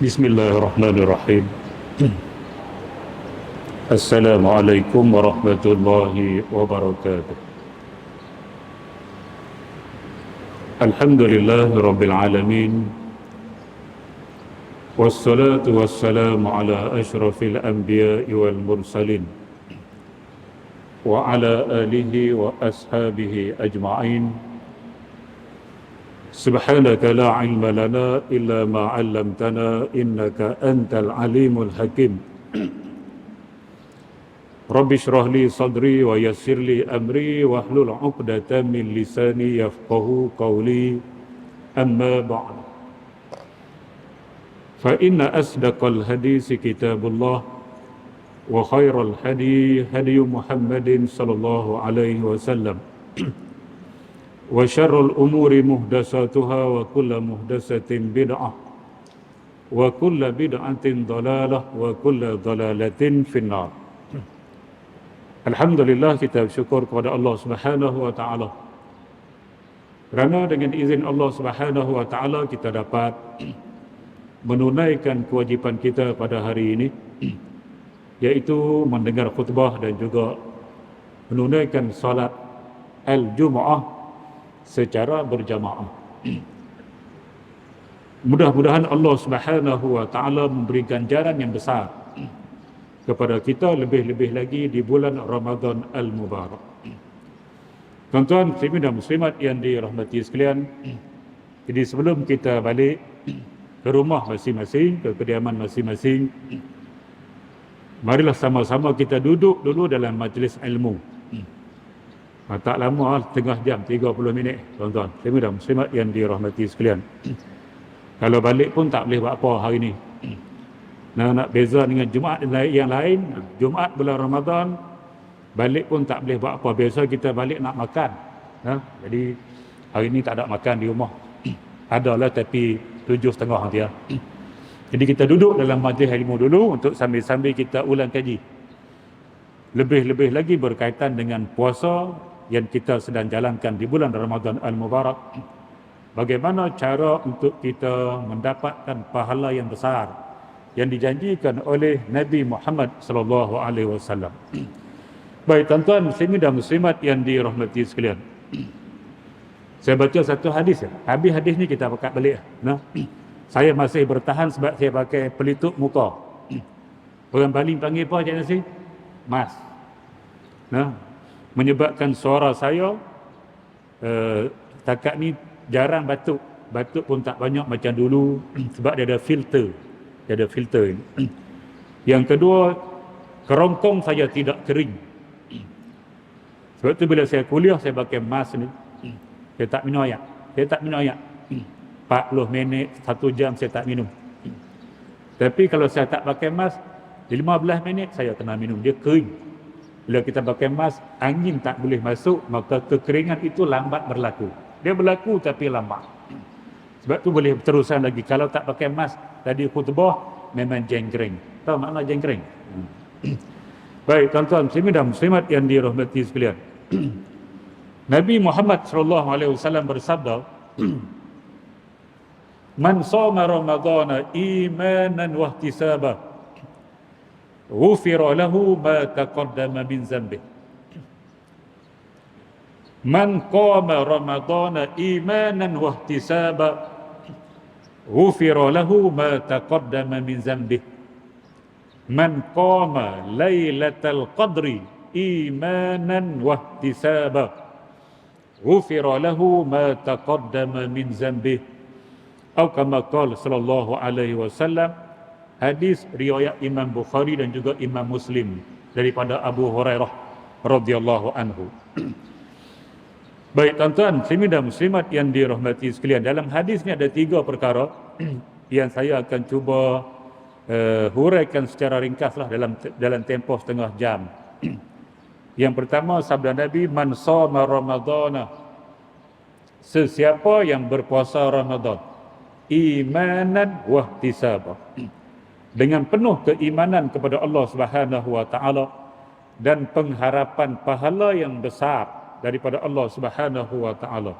Bismillahirrahmanirrahim. Assalamualaikum warahmatullahi wabarakatuh. Alhamdulillah rabbil alamin. Wassalatu wassalamu ala asyrafil anbiya'i wal mursalin wa ala alihi wa ashabihi ajma'in. Subhanaka la ilma lana illa ma 'allamtana innaka antal alimul hakim. Rabbi shrah li sadri wa yassir li amri wahlul 'uqdatam min lisani yafqahu qawli. Amma ba'd. Fa inna asdaqal hadisi kitabullah wa khairal hadi hadi Muhammadin sallallahu alaihi wasallam. Wa syarrul umuri muhdasatuha wa kullu muhdasatin bid'ah wa kullu bid'atin dalalah wa kullu dalalatin finnar. Alhamdulillah, kita bersyukur kepada Allah Subhanahu wa taala. Kerana dengan izin Allah Subhanahu wa taala kita dapat menunaikan kewajipan kita pada hari ini, iaitu mendengar khutbah dan juga menunaikan salat al-Jumu'ah secara berjamaah. Mudah-mudahan Allah Subhanahu wa taala memberi ganjaran yang besar kepada kita, lebih-lebih lagi di bulan Ramadan al-Mubarak. Tuan-tuan muslimin dan muslimat yang dirahmati sekalian, jadi sebelum kita balik ke rumah masing-masing, ke kediaman masing-masing, marilah sama-sama kita duduk dulu dalam majlis ilmu. Tak lama, setengah jam, 30 minit, tuan-tuan muslimin dan muslimat yang dirahmati sekalian. Kalau balik pun tak boleh buat apa hari ni. Nak beza dengan Jumaat yang lain, Jumaat bulan Ramadan, balik pun tak boleh buat apa. Biasa kita balik nak makan. Jadi hari ni tak ada makan di rumah. Adalah tapi 7.30 nanti ya. Jadi kita duduk dalam majlis ilmu dulu untuk sambil-sambil kita ulang kaji. Lebih-lebih lagi berkaitan dengan puasa yang kita sedang jalankan di bulan Ramadan al-Mubarak. Bagaimana cara untuk kita mendapatkan pahala yang besar yang dijanjikan oleh Nabi Muhammad sallallahu alaihi wasallam. Baik tuan-tuan muslimin dan muslimat yang dirahmati sekalian. Saya baca satu hadis ya. Habis hadis ni kita pakai balik. Saya masih bertahan sebab saya pakai pelitup muka. Orang Bali panggil apa Cik Nasir? Mas. Menyebabkan suara saya takat ni jarang batuk. Batuk pun tak banyak macam dulu sebab dia ada filter. Yang kedua, kerongkong saya tidak kering. Sebab tu bila saya kuliah saya pakai mask ni. Saya tak minum air. 40 minit, 1 jam saya tak minum. Tapi kalau saya tak pakai mask, 15 minit saya kena minum, dia kering. Bila kita pakai mask, angin tak boleh masuk, maka kekeringan itu lambat berlaku. Dia berlaku tapi lambat. Sebab tu boleh terusan lagi. Kalau tak pakai mask, tadi khutbah memang jengkring. Tahu makna jengkring? Baik, tuan-tuan muslimin dan muslimat yang dirahmati sekalian. Nabi Muhammad sallallahu alaihi wasallam bersabda, "Man shoma Ramadhana imanan wa ihtisaban, ghufira lahu ma taqaddama min dhanbi." Man qama Ramadhana imanan wa ihtisaban, ghufira lahu ma taqaddama min dhanbi. Man qama lailatal qadri imanan wa ihtisaban, ghufira lahu ma taqaddama min dhanbi. Atau kama qala sallallahu alaihi wasallam. Hadis riwayat Imam Bukhari dan juga Imam Muslim daripada Abu Hurairah radhiyallahu anhu. Baik tuan-tuan muslimin dan muslimat yang dirahmati sekalian, dalam hadis ni ada 3 perkara yang saya akan cuba huraikan secara ringkaslah dalam tempoh setengah jam. Yang pertama, sabda Nabi, man shoma Ramadhana, sesiapa yang berpuasa Ramadan imanan wa ihtisaban, dengan penuh keimanan kepada Allah Subhanahu wa taala dan pengharapan pahala yang besar daripada Allah Subhanahu wa taala.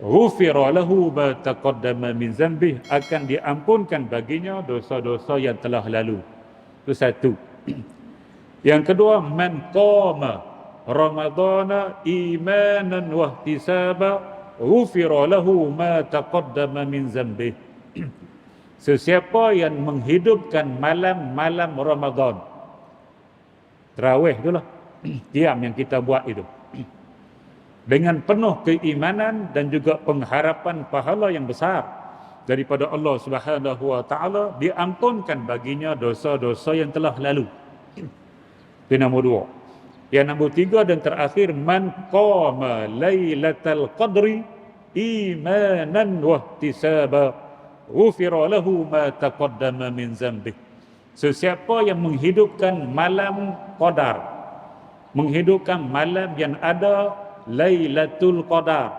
ghufira lahu ma taqaddama min zambih, akan diampunkan baginya dosa-dosa yang telah lalu. Itu satu. Yang kedua, man qama ramadhana imanan wa ihtisaba ghufira lahu ma taqaddama min zambih. Sesiapa yang menghidupkan malam-malam Ramadan, tarawih itulah, qiyam yang kita buat itu, dengan penuh keimanan dan juga pengharapan pahala yang besar daripada Allah Subhanahu wa taala, diampunkan baginya dosa-dosa yang telah lalu. Itu nombor dua. Yang nombor tiga dan terakhir, man qama lailatal qadri imanan wa ihtisaba ghufira lahu ma taqaddama min zambih. Sesiapa yang menghidupkan malam qadar, menghidupkan malam yang ada Lailatul Qadar,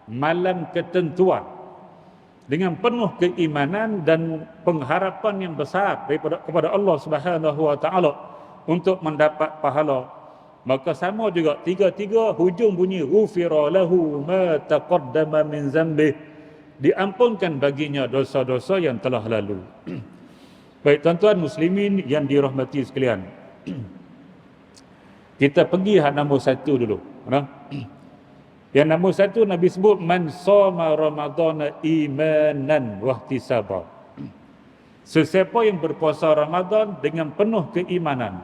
malam ketentuan, dengan penuh keimanan dan pengharapan yang besar kepada Allah Subhanahu wa taala untuk mendapat pahala, maka sama juga tiga-tiga hujung bunyi ghufira lahu ma taqaddama min zambih, diampunkan baginya dosa-dosa yang telah lalu. Baik tuan-tuan muslimin yang dirahmati sekalian, kita pergi nombor satu dulu. Yang nombor satu Nabi sebut man shoma ramadhana imanan wa ihtisaba. Sesiapa yang berpuasa Ramadan dengan penuh keimanan.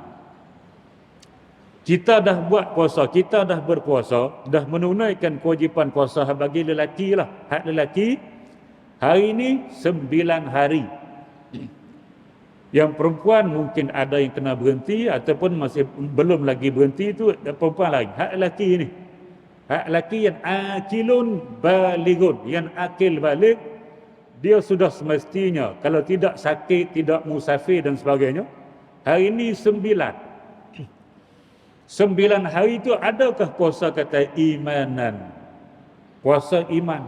Kita dah buat puasa, kita dah berpuasa, dah menunaikan kewajipan puasa bagi lelaki lah. Hak lelaki hari ini 9 hari. Yang perempuan mungkin ada yang kena berhenti ataupun masih belum lagi berhenti, itu perempuan lain. Hak lelaki ni, hak lelaki yang akilun balighun, yang akil balik, dia sudah semestinya, kalau tidak sakit, tidak musafir dan sebagainya, hari ini 9 hari itu adakah puasa kata imanan, puasa iman.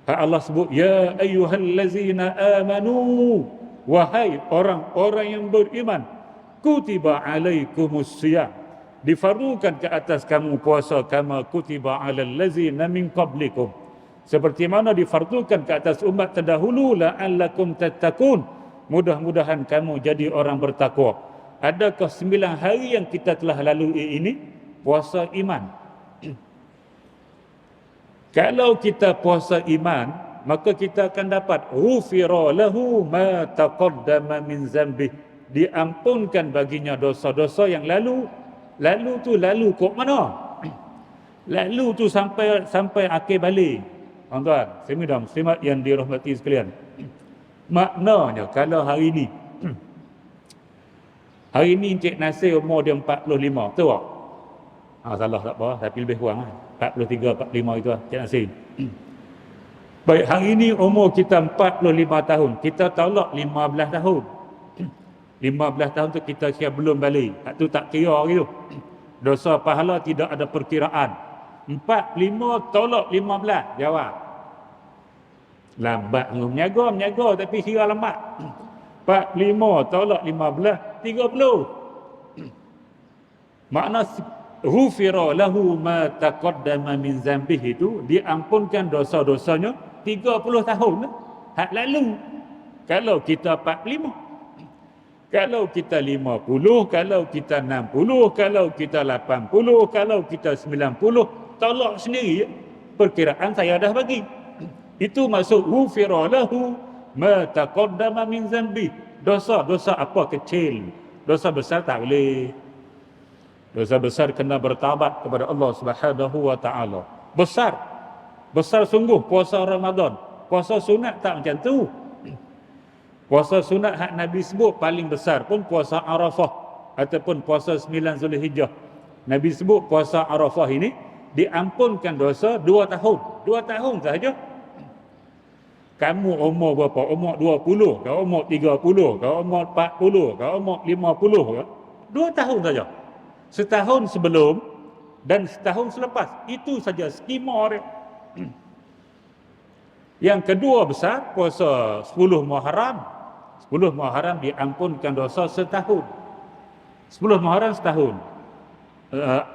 Hak Allah sebut ya ayyuhallazina amanu, wahai orang-orang yang beriman, kutiba alaikumus siyam, difardukan ke atas kamu puasa, kama kutiba alal ladzina min qablikum, seperti mana difardukan ke atas umat terdahulu, la'allakum tattaqun, mudah-mudahan kamu jadi orang bertakwa. Adakah 9 hari yang kita telah lalui ini puasa iman? Kalau kita puasa iman, maka kita akan dapat ghufira lahu ma taqaddama min zambih, diampunkan baginya dosa-dosa yang lalu. Lalu tu lalu kok mana? Lalu tu sampai akhir balik. Tuan-tuan, muslimat yang dirahmati sekalian, maknanya kalau hari ni Encik Nasir umur dia 45, betul tak? Salah tak apa, tapi lebih kurang 43, 45 itu Encik Nasir. Baik, hari ini umur kita 45 tahun, kita tolak 15 tahun. 15 tahun tu kita kira belum balik. Tu tak kira gitu. Dosa pahala tidak ada perkiraan. 45 tolak 15, jawab. Lambat menyaga tapi kira lambat. 45 tolak 15, 30. Makna ghufira lahu ma taqaddama min zambih itu diampunkan dosa-dosanya 30 tahun hak lalu. Kalau kita 45, kalau kita 50, kalau kita 60, kalau kita 80, kalau kita 90, tolak sendiri. Perkiraan saya dah bagi. Itu maksud ghufira lahu ma taqaddama min zambih. Dosa apa kecil, dosa besar tak boleh. Dosa besar kena bertaubat kepada Allah Subhanahu wa taala. Besar sungguh puasa Ramadan. Puasa sunat tak macam tu. Puasa sunat hak Nabi sebut paling besar pun puasa Arafah ataupun puasa 9 Zulhijjah. Nabi sebut puasa Arafah ini diampunkan dosa 2 tahun. 2 tahun sahaja. Kamu umur berapa? Umur 20, kau umur 30, kau umur 40, kau umur 50, 2 tahun saja. Setahun sebelum dan setahun selepas. Itu saja skema dia. Yang kedua besar, puasa 10 Muharram. 10 Muharram diampunkan dosa setahun. 10 Muharram setahun.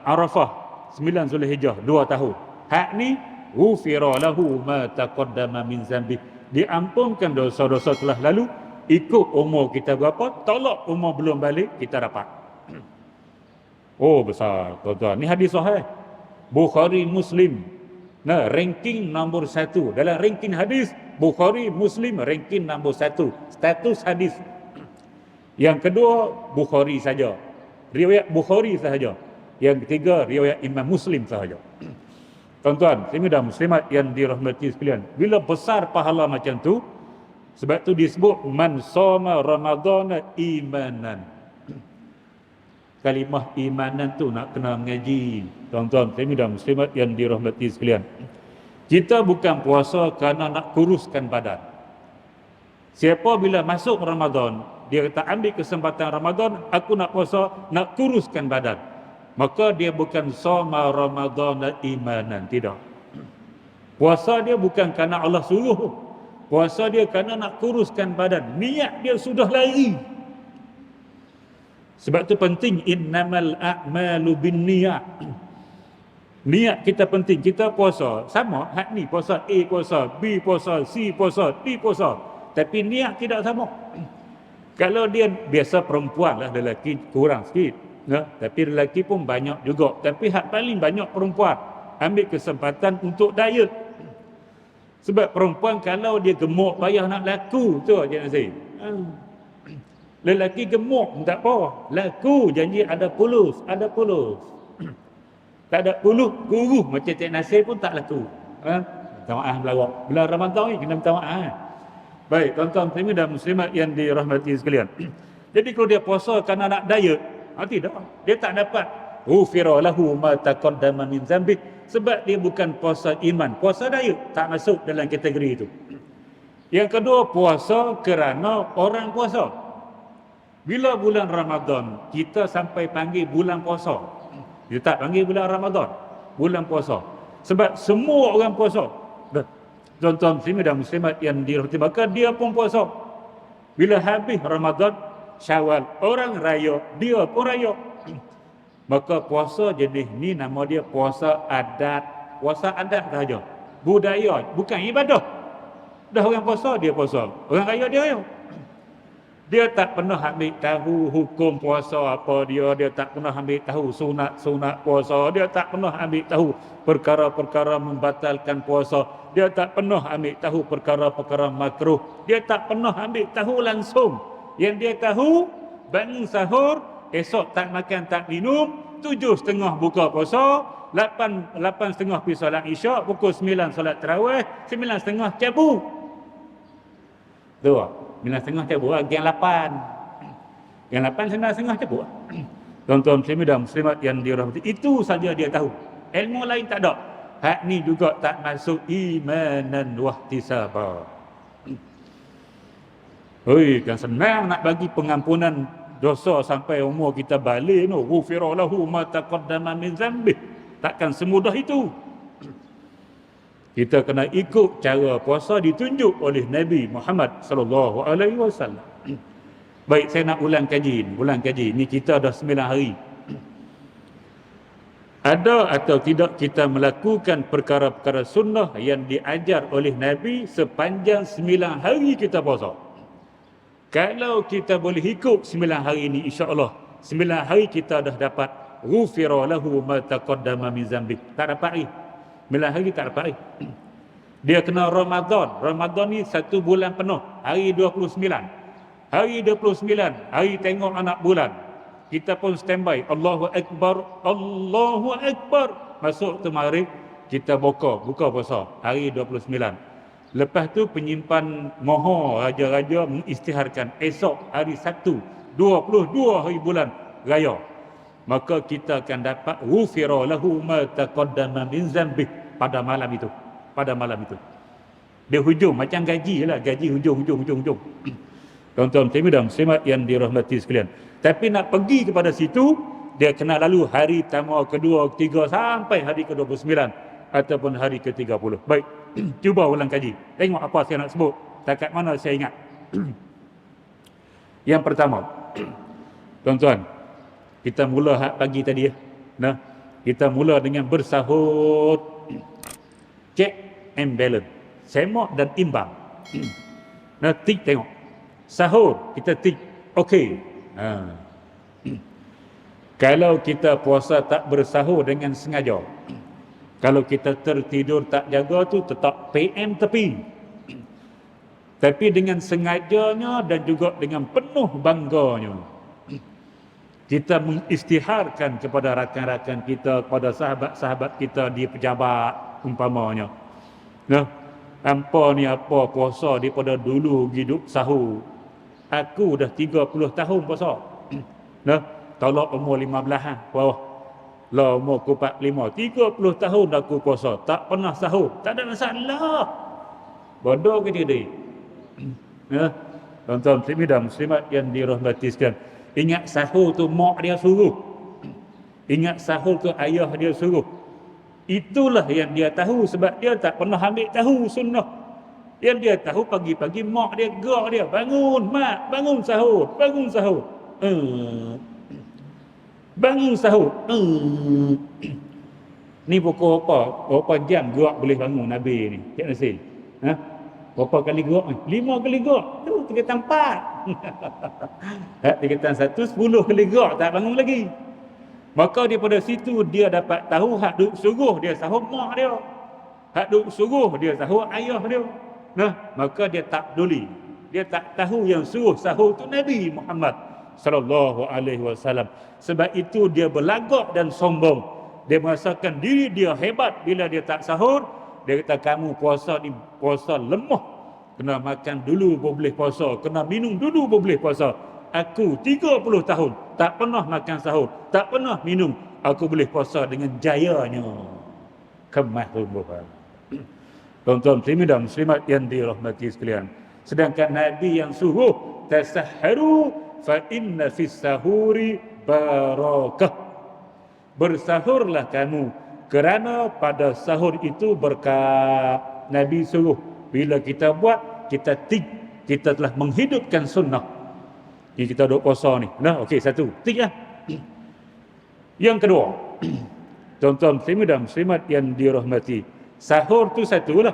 Arafah 9 Zulhijjah 2 tahun. Hak ni ghufira lahu ma taqaddama min zambi. Diampunkan dosa-dosa telah lalu, ikut umur kita berapa, tolak umur belum balik, kita dapat. Oh, besar, tuan-tuan. Ni hadis sahih. Bukhari, Muslim. Nah, ranking nombor 1. Dalam ranking hadis, Bukhari, Muslim ranking nombor 1. Status hadis. Yang kedua, Bukhari saja. Riwayat Bukhari sahaja. Yang ketiga, riwayat Imam Muslim sahaja. Tuan-tuan, dan muslimat yang dirahmati sekalian, bila besar pahala macam tu, sebab tu disebut man shoma ramadhana imanan. Kalimah imanan tu nak kena mengaji. Tuan-tuan, dan muslimat yang dirahmati sekalian, kita bukan puasa kerana nak kuruskan badan. Siapa bila masuk Ramadan, dia kata ambil kesempatan Ramadan, aku nak puasa, nak kuruskan badan, maka dia bukan shoma ramadhana imanan. Tidak. Puasa dia bukan kerana Allah suruh. Puasa dia kerana nak kuruskan badan. Niat dia sudah lari. Sebab tu penting, innamal a'malu binniyat. Niat kita penting. Kita puasa sama, hak ni puasa A puasa, B puasa, C puasa, D puasa, tapi niat tidak sama. Kalau dia biasa perempuan lah, lelaki kurang sikit. Nah, tapi lelaki pun banyak juga. Tapi hak paling banyak perempuan ambil kesempatan untuk diet. Sebab perempuan kalau dia gemuk payah nak laku tu je nasi. Lelaki gemuk tak apa, laku janji ada pulus, ada pulus. Tak ada pulus, guru macam Cik Nasir pun tak laku. Minta maaf belawak. Bulan Ramadan ni kena minta maaf. Baik, tuan-tuan dan muslimat yang dirahmati sekalian. Jadi kalau dia puasa kerana nak diet, tidak. Dia tak dapat ghufira lahu ma taqaddama min zambi, sebab dia bukan puasa iman, puasa diet, tak masuk dalam kategori itu. Yang kedua, puasa kerana orang puasa. Bila bulan Ramadan, kita sampai panggil bulan puasa. Dia tak panggil bulan Ramadan, bulan puasa. Sebab semua orang puasa. Tuan-tuan dan muslimat yang dirahmati, maka dia pun puasa. Bila habis Ramadan, Syawal, orang raya, dia pun raya. Maka puasa jenis ni nama dia puasa adat. Puasa adat sahaja, budaya, bukan ibadah. Dah orang puasa, dia puasa. Orang raya, dia raya. Dia tak pernah ambil tahu hukum puasa apa dia tak pernah ambil tahu sunat-sunat puasa, dia tak pernah ambil tahu perkara-perkara membatalkan puasa, dia tak pernah ambil tahu perkara-perkara makruh, dia tak pernah ambil tahu langsung. Yang dia tahu, bangun sahur, esok tak makan tak minum, 7.30 buka puasa, 8.30 pergi solat isyak, pukul 9 solat tarawih, 9.30 cabut. Tu 9.30 cabut lah, gang 8. Gang 8, 9.30 cabut lah. Tuan-tuan dan muslimat yang dirahmati, itu saja dia tahu. Ilmu lain tak ada. Hak ni juga tak masuk imanan wahtisaba. Hei, kan senang nak bagi pengampunan dosa sampai umur kita balik no. Ghufira lahu ma taqaddama min zambi. Takkan semudah itu. Kita kena ikut cara puasa ditunjuk oleh Nabi Muhammad sallallahu alaihi wasallam. Baik, saya nak ulang kaji. Ni kita dah 9 hari. Ada atau tidak kita melakukan perkara-perkara sunnah yang diajar oleh Nabi sepanjang 9 hari kita puasa? Kalau kita boleh ikut 9 hari ini, insya-Allah 9 hari kita dah dapat ghufira lahu ma taqaddama min zambi. Tak dapat lagi. 9 hari tak dapat lagi. Dia kena Ramadan. Ramadan ni 1 bulan penuh. Hari 29. Hari 29, hari tengok anak bulan. Kita pun standby. Allahu Akbar, Allahu Akbar. Masuk tu maghrib, kita buka puasa. Hari 29. Lepas tu penyimpan moho raja-raja mengisytiharkan esok hari Sabtu 22 hari bulan raya, maka kita akan dapat ghufira lahu ma taqaddama min zambi pada malam itu. Dia hujung macam gaji lah, gaji hujung. Tuan-tuan dan muslimat yang dirahmati sekalian. Tapi nak pergi kepada situ, dia kena lalu hari pertama, kedua, ketiga sampai hari ke-29 ataupun hari ke-30. Baik, cuba ulang kaji. Tengok apa saya nak sebut, takat mana saya ingat. Yang pertama, tuan-tuan, kita mula pagi tadi ya. Nah, kita mula dengan bersahur. check and balance, semak dan imbang. Nah, tik tengok. Sahur, kita tik, okey. Kalau kita puasa tak bersahur dengan sengaja, kalau kita tertidur tak jaga tu, tetap PM tepi. Tapi dengan sengajanya dan juga dengan penuh bangganya, kita mengisytiharkan kepada rakan-rakan kita, kepada sahabat-sahabat kita di pejabat umpamanya. Nah, hampa ni apa puasa daripada dulu hidup sahur. Aku dah 30 tahun puasa. Nah, tolak umur 15 bawah. Lah umur aku 45, 30 tahun aku puasa, tak pernah sahur. Tak ada masalah. Bodoh ke dia? Ya, tuan-tuan muslimin dan muslimat yang dirahmati sekalian. Ingat sahur tu mak dia suruh. Ingat sahur tu ayah dia suruh. Itulah yang dia tahu, sebab dia tak pernah ambil tahu sunnah. Yang dia tahu pagi-pagi mak dia gerak dia, bangun mak, bangun sahur, bangun sahur. Bangun sahur. Ni pukul berapa jam gerak boleh bangun Nabi ni, Cik Nasir? Berapa kali gerak ni? 5 kali gerak. Tu tingkatan 4. Tingkatan 1, 10 kali gerak tak bangun lagi. Maka daripada situ dia dapat tahu hak duk suruh dia sahur mak dia. Hak duk suruh dia sahur ayah dia. Nah, maka dia tak peduli. Dia tak tahu yang suruh sahur tu Nabi Muhammad sallallahu alaihi wasallam. Sebab itu dia berlagak dan sombong. Dia merasakan diri dia hebat bila dia tak sahur. Dia kata kamu puasa ni puasa lemah. Kena makan dulu baru boleh puasa, kena minum dulu baru boleh puasa. Aku 30 tahun tak pernah makan sahur, tak pernah minum. Aku boleh puasa dengan jayanya. Kemahrubuhan. Tuan-tuan muslimin dan muslimat yang dirahmati sekalian. Sedangkan Nabi yang suruh tasahharu fa inna fis sahuri barakah. Bersahurlah kamu kerana pada sahur itu berkat. Nabi suruh. Bila kita buat, kita tik, kita telah menghidupkan sunnah. Jadi kita duduk puasa ni. Nah, okey, satu. Tik lah. Yang kedua, tuan-tuan muslimin dan muslimat yang dirahmati, sahur tu satu lah.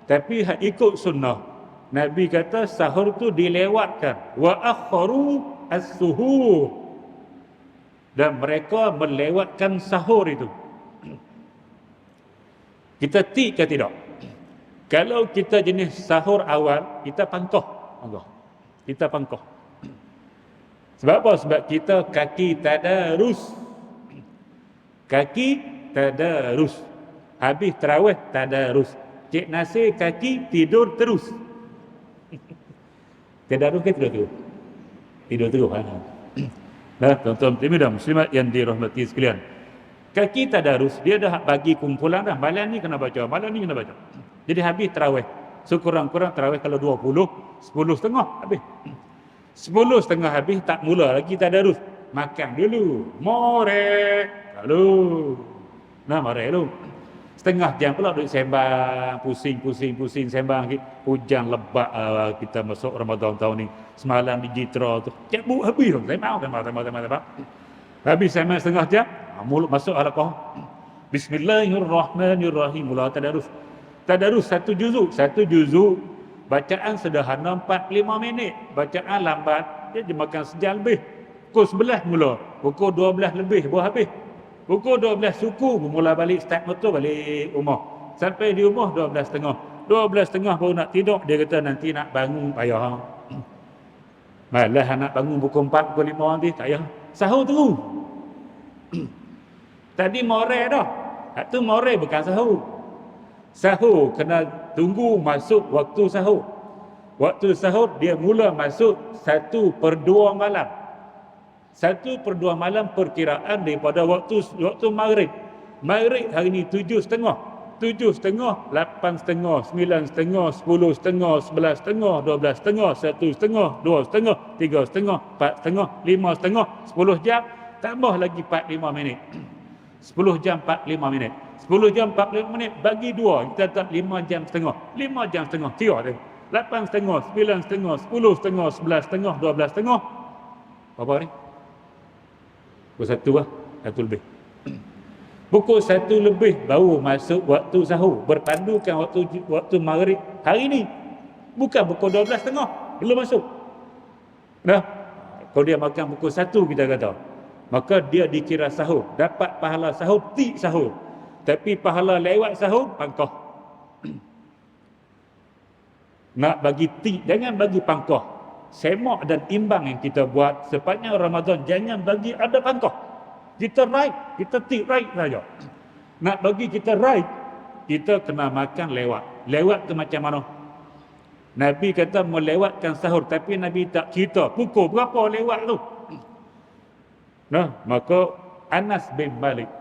Tapi hak ikut sunnah. Nabi kata sahur tu dilewatkan. Wa akharu as-suhur. Dan mereka melewatkan sahur itu. Kita tik ke tidak? Kalau kita jenis sahur awal, kita pangkoh. Kita pangkoh. Sebab apa? Sebab kita kaki tadarus. Kaki tadarus. Habis tarawih tadarus. Cik Nasir kaki tidur terus. Tadarus ke tidur terus? Tidur terus. Nah, tuan-tuan dan muslimat yang dirahmati sekalian. Kaki tadarus, dia dah bagi kumpulan dah. Malam ni kena baca, malam ni kena baca. Jadi habis tarawih. Sekurang-kurang tarawih kalau 20, 10.30 habis. 10.30 habis tak mula lagi tadarus. Makan dulu. Morek. Lalu. Nah, morek dulu. Setengah jam pula duduk sembang, pusing sembang. Hujan lebat kita masuk Ramadan tahun ni. Semalam di Jitra tu. Cabut habis. Sembang. Habis sembang setengah jam. Mulut masuk halaqah. Bismillahirrahmanirrahim. Mula tadarus. Tadarus satu juzuk. Bacaan sederhana 45 minit. Bacaan lambat dia makan sejam lebih. Pukul 11 mula. Pukul 12 lebih baru habis. Pukul 12 suku mula balik start motor balik rumah. Sampai di rumah 12.30. 12.30 baru nak tidur. Dia kata nanti nak bangun payah. Malah nak bangun pukul 4, pukul 5 nanti tak payah. Sahur terus. Tadi moreh dah. Itu moreh bukan sahur. Sahur kena tunggu masuk waktu sahur. Waktu sahur dia mula masuk 1/2 malam. 1/2 malam perkiraan daripada waktu maghrib. Maghrib hari ni 7.30. 7.30, 8.30, 9.30, 10.30, 11.30, 12.30, 1.30, 2.30, 3.30, 4.30, 5.30, 10 jam. Tambah lagi 45 minit. 10 jam 45 minit. 10 jam 45 minit bagi 2. Kita tak 5 jam setengah. 5 jam setengah. Kira tu. 8.30, 9.30, 10.30, 11.30, 12.30. Berapa ni? Bersatu lah. Satu lebih. Pukul 1 lebih baru masuk waktu sahur, berpandukan waktu maghrib hari ini. Bukan pukul 12.30 belum masuk. Dah. Kalau dia makan pukul 1 kita kata, maka dia dikira sahur, dapat pahala sahur, tik sahur. Tapi pahala lewat sahur pangkah. Nak bagi tik, jangan bagi pangkah. Semak dan imbang yang kita buat sepanjang Ramadan, jangan bagi ada pangkah. Kita right, kita tik right saja. Nak bagi kita right, kita kena makan lewat. Lewat tu macam mana? Nabi kata melewatkan sahur, tapi Nabi tak cerita pukul berapa lewat tu. Nah, maka Anas bin Malik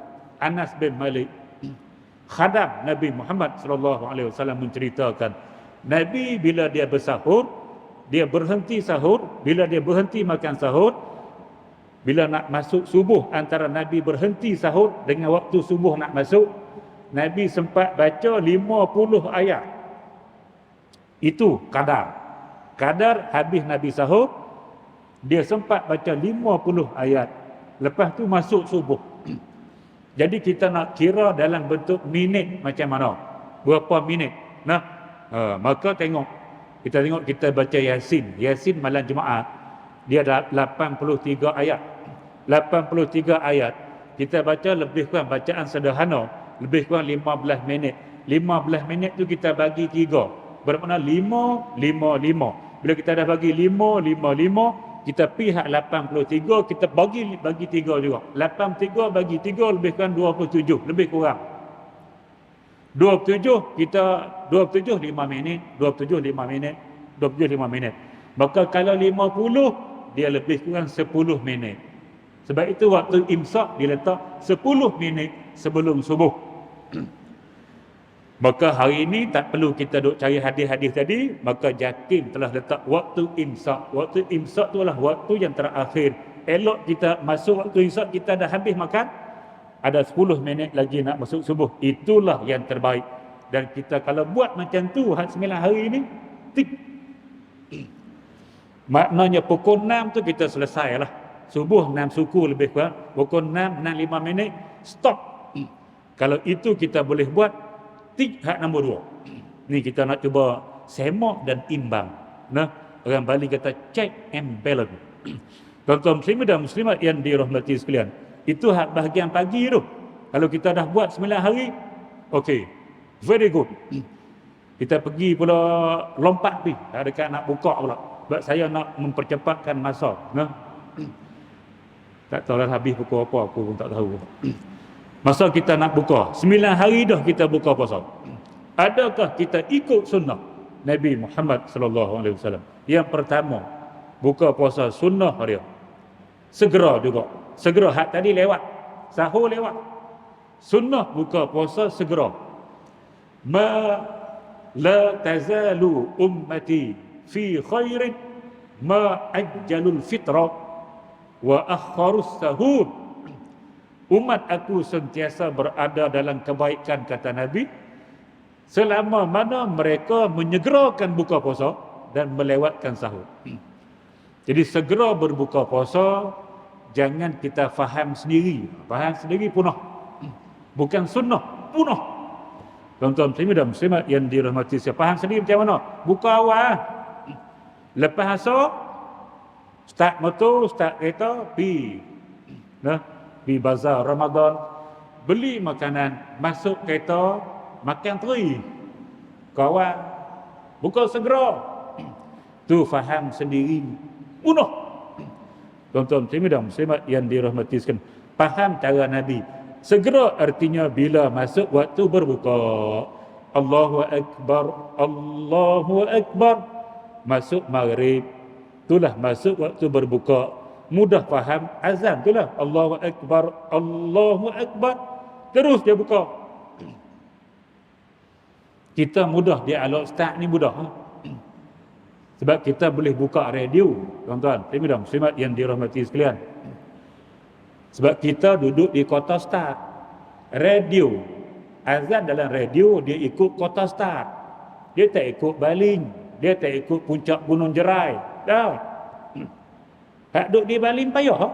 khadam Nabi Muhammad sallallahu alaihi wasallam menceritakan, Nabi bila dia bersahur, dia berhenti sahur, bila dia berhenti makan sahur, bila nak masuk subuh, antara Nabi berhenti sahur dengan waktu subuh nak masuk, Nabi sempat baca 50 ayat. Itu kadar habis Nabi sahur, dia sempat baca 50 ayat. Lepas tu masuk subuh. Jadi kita nak kira dalam bentuk minit macam mana? Berapa minit? Nah, maka kita tengok kita baca Yasin. Yasin malam Jumaat, dia ada 83 ayat. 83 ayat. Kita baca lebih kurang bacaan sederhana, lebih kurang 15 minit. 15 minit tu kita bagi 3. Bermakna 5, 5, 5. Bila kita dah bagi 5, 5, 5, kita pihak 83, kita bagi 3 juga. 83 bagi 3 lebih kurang 27, lebih kurang. 27 5 minit, 27 5 minit, 27 5 minit. Maka kalau 50, dia lebih kurang 10 minit. Sebab itu waktu imsak diletak 10 minit sebelum subuh. Maka hari ini tak perlu kita duk cari hadis-hadis tadi, maka Jakim telah letak waktu imsak. Waktu imsak tu adalah waktu yang terakhir. Elok kita masuk waktu imsak, kita dah habis makan, ada 10 minit lagi nak masuk subuh. Itulah yang terbaik. Dan kita kalau buat macam tu 9 hari ini, tik. Maknanya pukul 6 tu kita selesai lah. Subuh 6 suku lebih kurang. Pukul 6, 5 minit, stop. Kalau itu kita boleh buat, tik hak nombor 2. Ni kita nak cuba semak dan imbang. Nah, orang Bali kata check and balance. Tuan-tuan muslimin dan muslimat yang dirahmati sekalian, itu hak bahagian pagi tu. Kalau kita dah buat 9 hari, okey, very good. Kita pergi pula lompat pergi dekat nak buka pula. Sebab saya nak mempercepatkan masa. Nah, tak tahu lah habis pukul apa, aku pun tak tahu. Masa kita nak buka, 9 hari dah kita buka puasa. Adakah kita ikut sunnah Nabi Muhammad sallallahu alaihi wasallam? Yang pertama, buka puasa sunnah dia. Segera juga. Segera hak tadi lewat. Sahur lewat. Sunnah buka puasa segera. La tazalu ummati fi khairin ma ajjalul fitra wa akharus sahur. Umat aku sentiasa berada dalam kebaikan, kata Nabi, selama mana mereka menyegerakan buka puasa dan melewatkan sahur. Jadi segera berbuka puasa, jangan kita faham sendiri. Faham sendiri punah. Bukan sunnah, punah. Tuan-tuan muslimin dan muslimat yang dirahmati saya, faham sendiri macam mana? Buka awal. Lepas asar, start motor, start kereta, pergi. Nah, di bazar Ramadan, beli makanan, masuk kereta, makan teri. Kawan, buka segera. Tu faham sendiri. Bunuh. Tuan-tuan dan muslimat yang dirahmati sekalian, faham cara Nabi. Segera artinya bila masuk waktu berbuka. Allahu Akbar, Allahu Akbar. Masuk maghrib, itulah masuk waktu berbuka. Mudah faham azan itulah Allahu Akbar, Allahu Akbar, terus dia buka. Kita mudah dia alok start ni mudah. Sebab kita boleh buka radio, tuan-tuan dan muslimat yang dirahmati sekalian. Sebab kita duduk di kota start. Radio, azan dalam radio dia ikut kota start. Dia tak ikut Baling, dia tak ikut puncak Gunung Jerai. Dah. Tak duduk di Baling payah.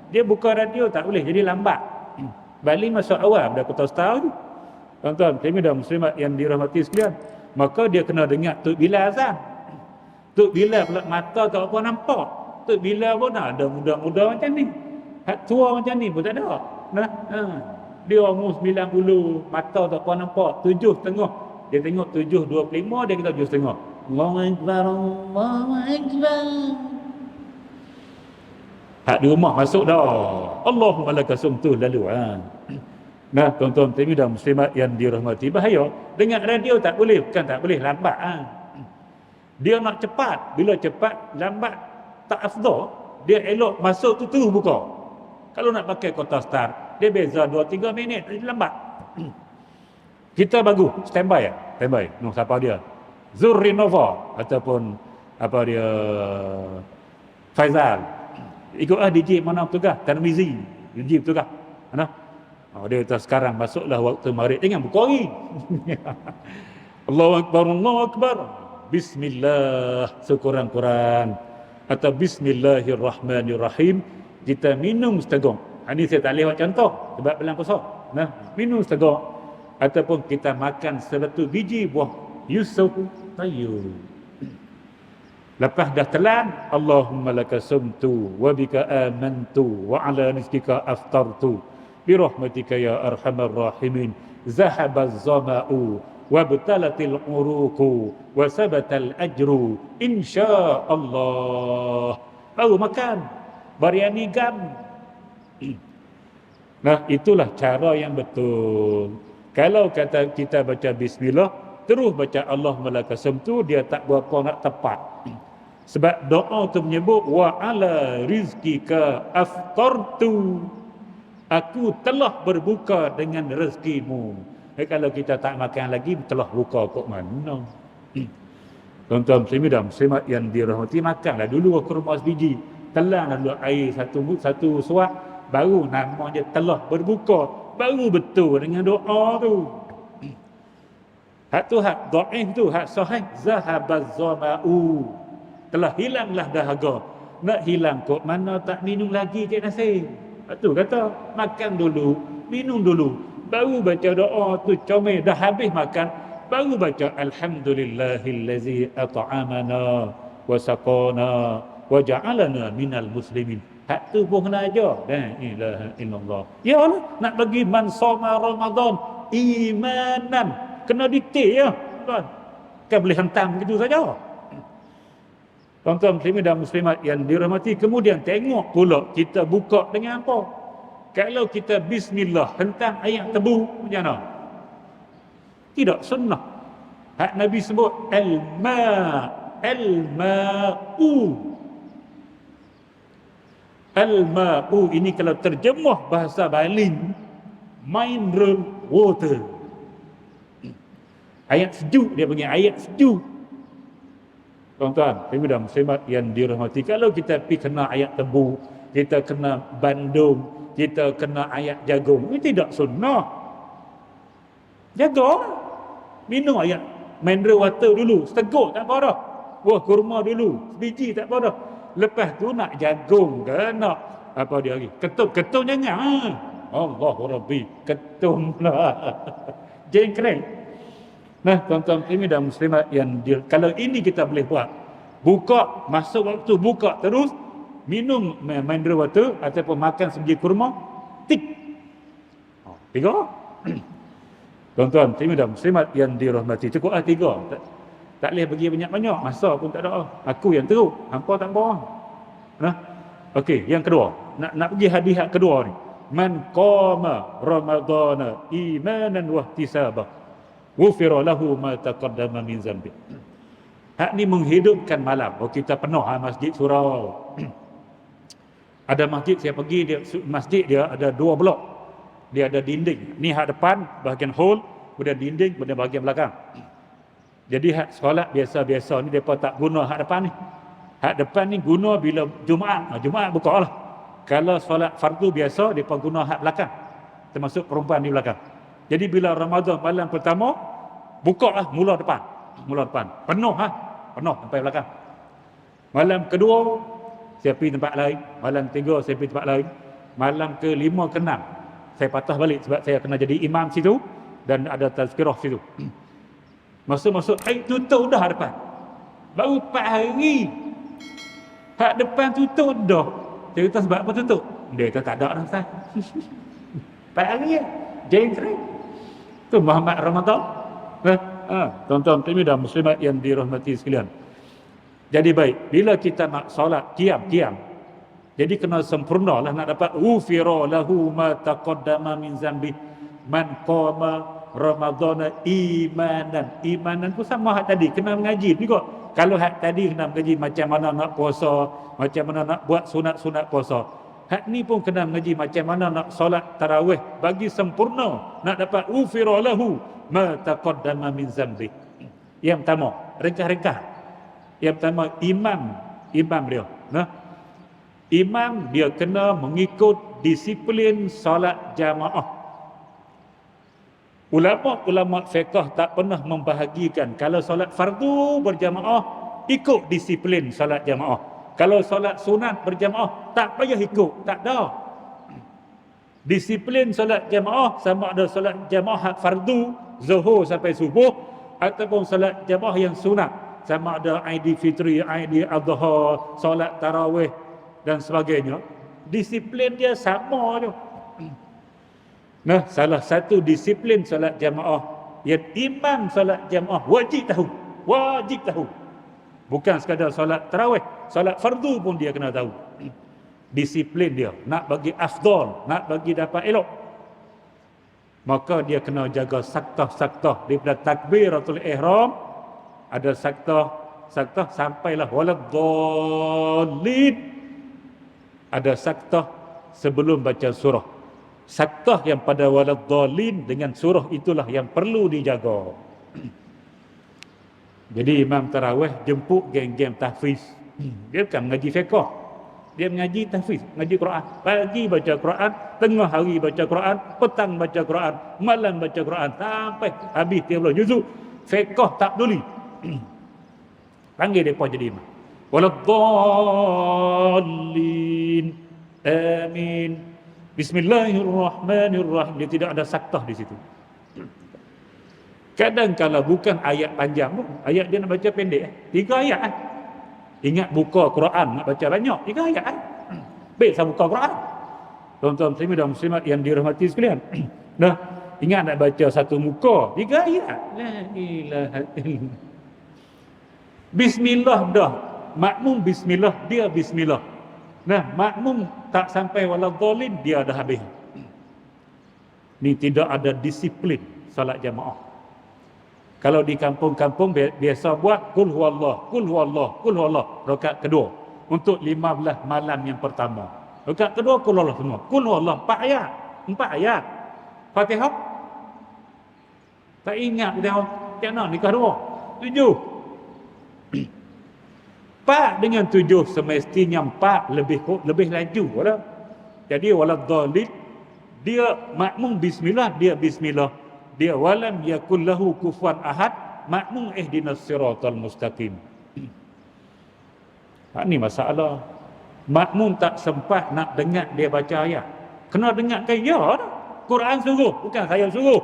Dia buka radio tak boleh, jadi lambat. balik masuk awam dah kota setahun. Tuan-tuan, kami dah muslimat yang dirahmati sekalian. Maka dia kena dengar Tok Bilal azan. Tok Bilal pula mata tak apa nampak. Tok Bilal pun ada muda-muda macam ni. Hak tua macam ni pun tak ada. Nah, dia umur 90, mata tak apa nampak, 7,5. Dia tengok 7.25, dia kata 7.5. Allahu Akbar, Allahu Akbar. Hak di rumah masuk dah. Allahumma lakasum tu lalu. Nah, tuan-tuan dan muslimat yang dirahmati, bahaya. Dengar radio tak boleh, bukan tak boleh, lambat. Dia nak cepat. Bila cepat, lambat tak afdal. Dia elok masuk tu terus buka. Kalau nak pakai kota start, dia beza 2-3 minit, dia lambat. Kita bagus, standby. No, siapa dia? Zurrinova ataupun apa dia, Faizal. Ikut DJ mana bertugas? Tarmizi. DJ bertugas. Mana? Dia kata sekarang masuklah waktu maghrib. Jangan buka lagi. Allahu Akbar, Allahu Akbar. Bismillah sekurang-kurang. Atau Bismillahirrahmanirrahim. Kita minum setengah. Ini saya tak lewat contoh sebab bulan puasa. Nah, minum setengah. Ataupun kita makan sebatu biji buah Yusuf Tayyib. Lepas dah telan, Allahumma laka sumtu wa bika amantu wa ala rizkika aftartu bi rahmatika ya arhamar rahimin. Zahaba az-zama'u wa btalatil uruqu wa sabatal ajru insyaallah. Baru makan biryani gam. Nah, itulah cara yang betul. Kalau kata kita baca bismillah, terus baca Allahumma laka sumtu, dia tak berapa nak tepat. Sebab doa tu menyebut wa ala rizkika aftartu. Aku telah berbuka dengan rezekimu. Kalau kita tak makan lagi, telah buka kok mana? Tuan-tuan muslimin dan muslimat yang dirahmati, makanlah dulu kurma sebiji. Telanlah dulu air satu suap, baru nama dia telah berbuka. Baru betul dengan doa tu. Hak tu hak dhaif tu, hak sahih zahabaz zama'u. Telah hilanglah dahaga. Nak hilang kok mana tak minum lagi Cik Nasir. Tu kata makan dulu, minum dulu, baru baca doa tu. Comel dah habis makan, baru baca alhamdulillahillazi at'amana wa saqana wa ja'alana minal muslimin. Hak tu pun kena ajar. La ilaha illallah. Ya Allah, nak bagi man soma Ramadan imanan, kena detail ya, tuan. Kan boleh hentam gitu saja. Tuan-tuan muslimin dan muslimat yang dirahmati, kemudian tengok pula kita buka dengan apa. Kalau kita bismillah hentam ayat tebu macam mana? Tidak sunnah. Hak Nabi sebut al-ma'u. Al-ma'u ini kalau terjemah bahasa Bali, mineral water. Ayat sejuk, dia panggil ayat sejuk. Tuan-tuan, ibu dan muslimat yang dirahmati, kalau kita pergi kena ayat tebu, kita kena bandung, kita kena ayat jagung, ini tidak sunnah. Jaga, minum ayat mineral water dulu, seteguk tak apa dah. Buah kurma dulu, sebiji tak apa dah. Lepas tu nak jagung ke, nak apa dia lagi? Ketum jangan. Allahu Rabbi, ketum lah. Jengkreng. Nah, tuan-tuan muslimin dan muslimat yang kalau ini kita boleh buat. Buka, masuk waktu buka terus, minum mineral water ataupun makan sebiji kurma, tik. 3. Tuan-tuan muslimin dan muslimat yang dirahmati, cukuplah 3. Tak boleh bagi banyak-banyak, masa pun tak ada. Aku yang teruk, hampa tak apa. Nah. Okey, yang kedua, nak pergi hadis kedua ni. Man qama ramadana imanan wa ihtisaban ghufira lahu ma taqaddama min zambi. Hak ni menghidupkan malam. Oh, kita penuh masjid surau. Ada masjid saya pergi, masjid dia ada 2 blok. Dia ada dinding. Ni hak depan bahagian hall, kemudian dinding, kemudian bahagian belakang. Jadi hak solat biasa-biasa ni depa tak guna hak depan ni. Hak depan ni guna bila Jumaat. Jumaat buka lah. Kalau solat fardu biasa depa guna hak belakang. Termasuk perempuan di belakang. Jadi bila Ramadan malam pertama, buka lah mula depan. Penuh sampai belakang. Malam kedua, saya pergi tempat lain. Malam ketiga, saya pergi tempat lain. Malam ke-5, ke-6, Saya patah balik sebab saya kena jadi imam situ dan ada tazkirah situ. Masuk tutup dah depan. Baru 4 hari. Hak depan tutup dah. Saya kata sebab apa tutup? Dia kata tak ada dah Ustaz. 4 hari ya. Jengkrik. Tu Muhammad Ramadan. Tuan-tuan dan muslimat yang dirahmati sekalian. Jadi baik, bila kita nak solat qiyam. Jadi kena sempurna lah nak dapat ufira lahu ma taqaddama min zambi man qama ramadhana imanan pun sama hak tadi, kena mengaji juga. Kalau hak tadi kena mengaji macam mana nak puasa, macam mana nak buat sunat-sunat puasa, hak ni pun kena mengaji macam mana nak solat tarawih bagi sempurna, nak dapat ufira lahu ma taqaddama min zambi. Yang pertama, ringkas. Yang pertama, imam dia. Imam dia kena mengikut disiplin solat jamaah. Ulama fiqh tak pernah membahagikan kalau solat fardu berjamaah ikut disiplin solat jamaah. Kalau solat sunat berjamaah tak payah ikut, tak ada. Disiplin solat jamaah sama ada solat jamaah fardu zuhur sampai subuh ataupun solat jamaah yang sunat sama ada Aidilfitri, Aidil Adha, solat tarawih dan sebagainya. Disiplin dia sama je. Nah, salah satu disiplin solat jamaah yang imam solat jamaah wajib tahu. Bukan sekadar solat tarawih, solat fardu pun dia kena tahu. Disiplin dia nak bagi afdal, nak bagi dapat elok, maka dia kena jaga saktah daripada takbiratul ihram. Ada saktah sampailah waladdallin. Ada saktah sebelum baca surah. Saktah yang pada waladdallin dengan surah itulah yang perlu dijaga. Jadi imam tarawih jemput geng-geng tahfiz. Dia bukan mengaji fiqh. Dia mengaji tahfiz, mengaji Quran. Pagi baca Quran, tengah hari baca Quran, petang baca Quran, malam baca Quran sampai habis 30 juzuk. Fiqh tak peduli. Panggil mereka jadi imam. Waladdallin. Amin. Bismillahirrahmanirrahim. Dia tidak ada saktah di situ. Kadang kalau bukan ayat panjang pun, ayat dia nak baca pendek 3 ayat kan. Ingat buka Quran nak baca banyak 3 ayat kan. Baik saya buka Quran. Tuan-tuan muslimin dan muslimat yang dirahmati sekalian. Nah, ingat nak baca satu muka 3 ayat. La ilaha illallah. Bismillah dah. Makmum bismillah, dia bismillah. Nah, makmum tak sampai waladdallin dia dah habis. Ni tidak ada disiplin salat jamaah. Kalau di kampung-kampung biasa buat kul huwallah rakaat kedua untuk 15 malam yang pertama. Rakaat kedua kul huwallah semua. Kul huwallah 4 ayat. Fatihah tak ingat Fatihah. Macam mana nikah 2? 7. 4 dengan 7 semestinya 4 lebih laju lah. Jadi waladdallin dia makmum bismillah, dia bismillah. Dia walam yakul lahu kufuwan ahad, makmum ihdinas siratal mustaqim. Ini masalah. Makmum tak sempat nak dengar dia baca ayat. Kena dengarkan ya. Quran suruh, bukan saya suruh.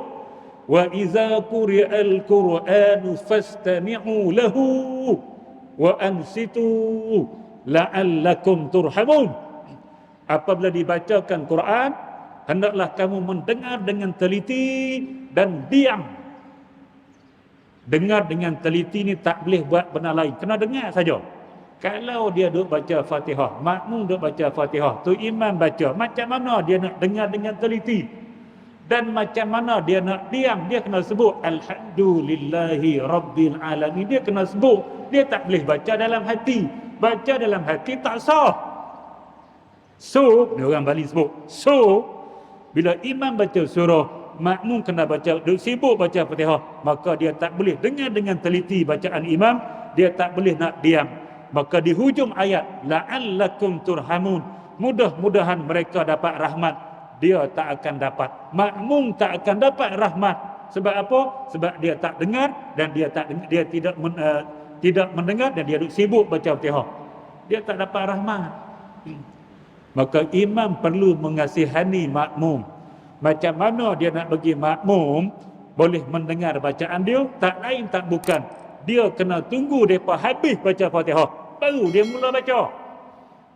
Wa iza quri'al Qur'anu fastami'u lahu wa ansitu la'allakum turhamun. Apabila dibacakan Quran, hendaklah kamu mendengar dengan teliti dan diam. Dengar dengan teliti ni tak boleh buat benda lain, kena dengar saja. Kalau dia duk baca Fatihah, makmum duk baca Fatihah, tu imam baca, macam mana dia nak dengar dengan teliti? Dan macam mana dia nak diam? Dia kena sebut alhamdulillahi rabbil alamin. Dia kena sebut. Dia tak boleh baca dalam hati. Baca dalam hati tak sah. So, ni orang Bali sebut. So, bila imam baca surah, makmum kena baca, duk sibuk baca Fatihah, maka dia tak boleh dengar dengan teliti bacaan imam, dia tak boleh nak diam. Maka di hujung ayat la'allakum turhamun, mudah-mudahan mereka dapat rahmat, dia tak akan dapat. Makmum tak akan dapat rahmat. Sebab apa? Sebab dia tak dengar dan dia tidak mendengar dan dia duk sibuk baca Fatihah. Dia tak dapat rahmat. Maka imam perlu mengasihani makmum. Macam mana dia nak bagi makmum boleh mendengar bacaan dia? Tak lain tak bukan, dia kena tunggu mereka habis baca Fatihah, baru dia mula baca.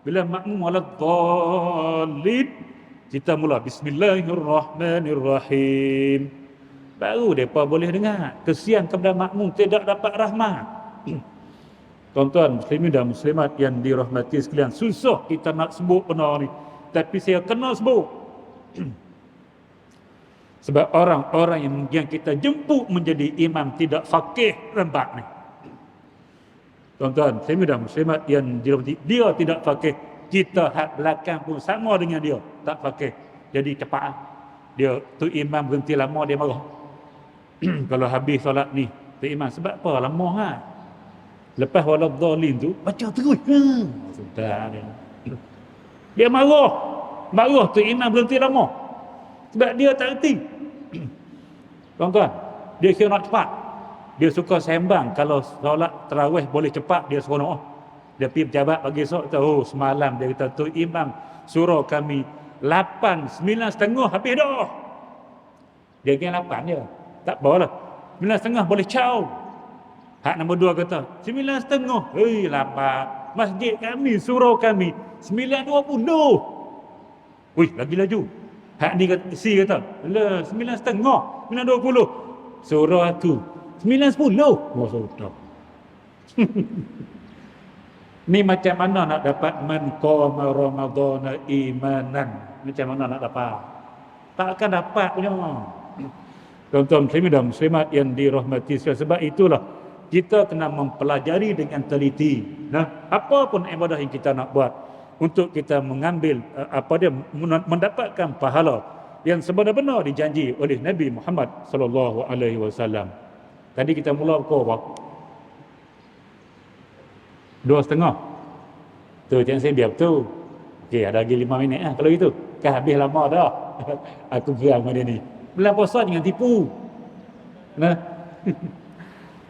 Bila makmum waladdallin, kita mula Bismillahirrahmanirrahim, baru mereka boleh dengar. Kesian kepada makmum tidak dapat rahmat. Tuan-tuan muslimin dan muslimat yang dirahmati sekalian, susah kita nak sebut benar ni, tapi saya kena sebut. Sebab orang-orang yang kita jemput menjadi imam tidak faqih lembab ni. Tuan-tuan muslimin dan muslimat yang dirahmati, dia tidak faqih, kita hak belakang pun sama dengan dia, tak faqih. Jadi cepat dia tu imam berhenti lama, dia marah. Kalau habis solat ni tu imam, sebab apa lama ha? Lepas waladdallin tu baca terus. Sudah dia marah tu imam berhenti lama, sebab dia tak erti. Tuan-tuan, dia kira nak cepat, dia suka sembang. Kalau solat tarawih boleh cepat, dia seronok. Dia pergi pejabat bagi esok, oh semalam dia kata tu imam surau kami 8, 9.30 habis dah. Dia kira 8 je, tak apalah, 9.30 boleh caw. Hak nombor 2 kata 9.30, 8. Masjid kami, surau kami 9.20. Wih, lagi laju. Hak ni kata, si kata, lah 9.30, 9.20. Surau aku 9.10. Oh, sudah. Ni macam mana nak dapat man qama ramadhana imanan? Macam mana nak dapat? Takkan dapat punya. Tuan-tuan muslimin dan muslimat yang dirahmati sekalian, sebab itulah kita kena mempelajari dengan teliti. Nah, apa pun ibadah yang kita nak buat untuk kita mengambil mendapatkan pahala yang sebenar-benar dijanji oleh Nabi Muhammad sallallahu alaihi wasallam. Tadi kita mula pukul berapa? 2.30. Tu jangan saya biar betul. Okey, ada lagi 5 minit lah kalau gitu. Kan habis lama dah. Aku geram dengan dia ni. Bulan puasa jangan tipu. Nah.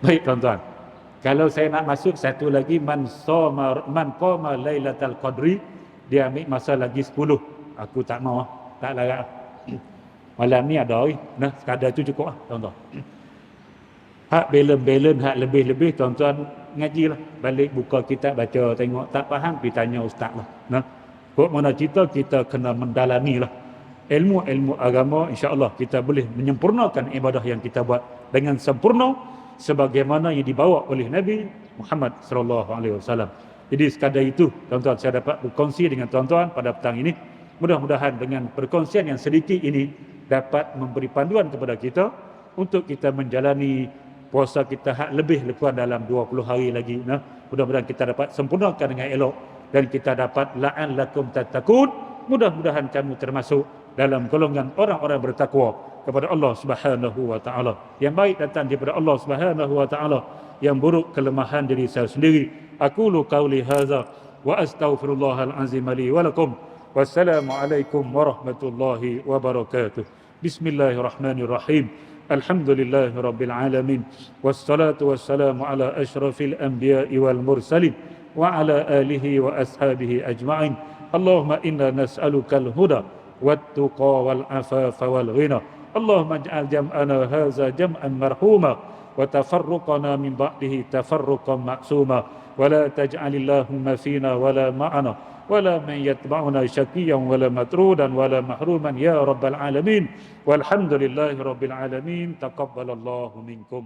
Baik tuan-tuan. Kalau saya nak masuk satu lagi, man qama lailatul qadri, dia ambil masa lagi 10. Aku tak mau, tak larat. Malam ni ada nah, sekadar tu cukup lah tuan-tuan. Hak balance, hak lebih-lebih tuan-tuan ngajilah. Balik buka kitab baca, tengok tak faham pergi tanya ustaz lah. Nah. Kok mana cerita kita kena mendalami lah. Ilmu-ilmu agama, insya-Allah kita boleh menyempurnakan ibadah yang kita buat dengan sempurna sebagaimana yang dibawa oleh Nabi Muhammad sallallahu alaihi wasallam. Jadi sekadar itu tuan-tuan saya dapat berkongsi dengan tuan-tuan pada petang ini. Mudah-mudahan dengan perkongsian yang sedikit ini dapat memberi panduan kepada kita untuk kita menjalani puasa kita hak lebih kurang dalam 20 hari lagi. Nah, mudah-mudahan kita dapat sempurnakan dengan elok dan kita dapat la'allakum tattaqun. Mudah-mudahan kamu termasuk dalam golongan orang-orang bertakwa kepada Allah Subhanahu wa taala. Yang baik datang daripada Allah Subhanahu wa taala, yang buruk kelemahan diri saya sendiri. Aqulu qauli hadza wa astaghfirullahal azim li wa lakum. Wassalamu alaikum warahmatullahi wabarakatuh. Bismillahirrahmanirrahim. Alhamdulillahirabbil alamin. Wassalatu wassalamu ala asyrafil anbiya'i wal mursalin wa ala alihi wa ashabihi ajma'in. Allahumma inna nas'alukal huda والتقى والعفاف والغنى اللهم اجعل جمعنا هذا جمعا مرحوما وتفرقنا من بعده تفرقا معصوما ولا تجعل اللهم فينا ولا معنا ولا من يتبعنا شقيا ولا مطرودا ولا محروما يا رب العالمين والحمد لله رب العالمين تقبل الله منكم.